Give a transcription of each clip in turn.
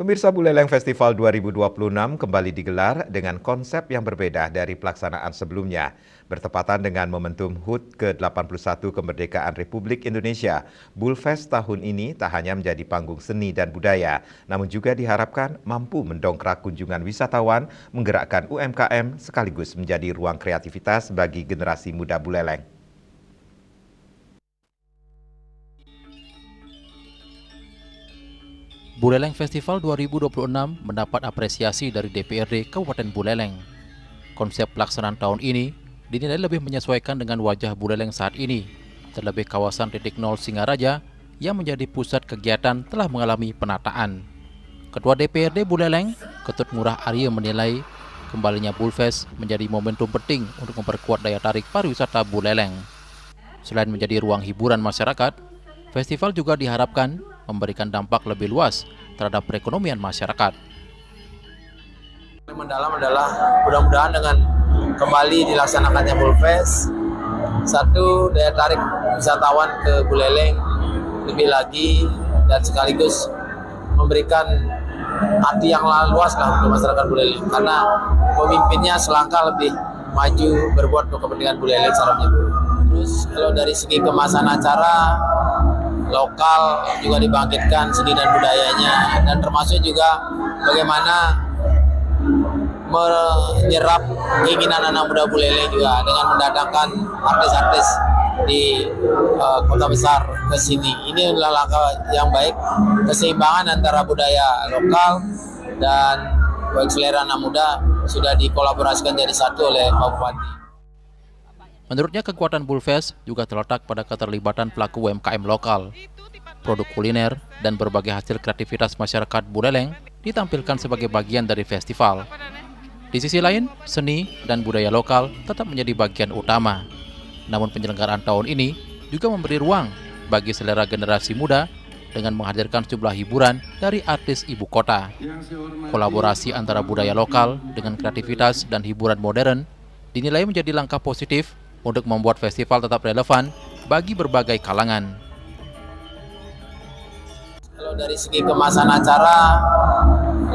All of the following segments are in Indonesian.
Pemirsa, Buleleng Festival 2026 kembali digelar dengan konsep yang berbeda dari pelaksanaan sebelumnya. Bertepatan dengan momentum HUT ke-81 kemerdekaan Republik Indonesia, Bulfest tahun ini tak hanya menjadi panggung seni dan budaya, namun juga diharapkan mampu mendongkrak kunjungan wisatawan, menggerakkan UMKM, sekaligus menjadi ruang kreativitas bagi generasi muda Buleleng. Buleleng Festival 2026 mendapat apresiasi dari DPRD Kabupaten Buleleng. Konsep pelaksanaan tahun ini dinilai lebih menyesuaikan dengan wajah Buleleng saat ini, terlebih kawasan titik nol Singaraja yang menjadi pusat kegiatan telah mengalami penataan. Ketua DPRD Buleleng, Ketut Ngurah Arya menilai kembalinya Bulfest menjadi momentum penting untuk memperkuat daya tarik pariwisata Buleleng. Selain menjadi ruang hiburan masyarakat, festival juga diharapkan memberikan dampak lebih luas terhadap perekonomian masyarakat. Yang mendalam adalah mudah-mudahan dengan kembali dilaksanakannya Bulfest, satu, daya tarik wisatawan ke Buleleng lebih lagi dan sekaligus memberikan arti yang luas lah untuk masyarakat Buleleng, karena pemimpinnya selangkah lebih maju berbuat untuk kepentingan Buleleng secara menyeluruh. Terus kalau dari segi kemasan acara, lokal juga dibangkitkan seni dan budayanya, dan termasuk juga bagaimana menyerap keinginan anak muda Buleleng juga dengan mendatangkan artis-artis di kota besar ke sini. Ini adalah langkah yang baik, keseimbangan antara budaya lokal dan baik selera anak muda sudah dikolaborasikan jadi satu oleh Pak Bupati. Menurutnya, kekuatan Bulfest juga terletak pada keterlibatan pelaku UMKM lokal. Produk kuliner dan berbagai hasil kreativitas masyarakat Buleleng ditampilkan sebagai bagian dari festival. Di sisi lain, seni dan budaya lokal tetap menjadi bagian utama. Namun penyelenggaraan tahun ini juga memberi ruang bagi selera generasi muda dengan menghadirkan sejumlah hiburan dari artis ibu kota. Kolaborasi antara budaya lokal dengan kreativitas dan hiburan modern dinilai menjadi langkah positif untuk membuat festival tetap relevan bagi berbagai kalangan. Kalau dari segi kemasan acara,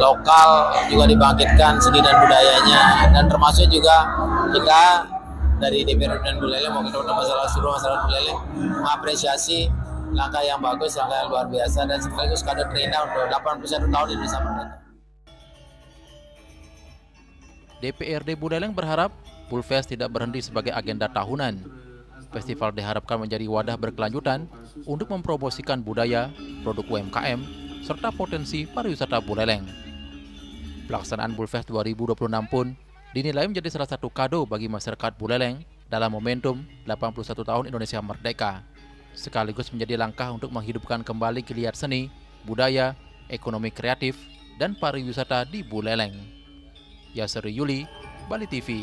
lokal juga dibangkitkan seni dan budayanya, dan termasuk juga kita dari DPRD dan Buleleng mau kita seluruh masyarakat Buleleng mengapresiasi langkah yang bagus, langkah yang luar biasa, dan sekaligus kado terindah untuk 81 tahun Indonesia Merdeka. DPRD Buleleng berharap Bulfest tidak berhenti sebagai agenda tahunan. Festival diharapkan menjadi wadah berkelanjutan untuk mempromosikan budaya, produk UMKM, serta potensi pariwisata Buleleng. Pelaksanaan Bulfest 2026 pun dinilai menjadi salah satu kado bagi masyarakat Buleleng dalam momentum 81 tahun Indonesia Merdeka, sekaligus menjadi langkah untuk menghidupkan kembali geliat seni, budaya, ekonomi kreatif, dan pariwisata di Buleleng. Yasri Yuli, Bali TV.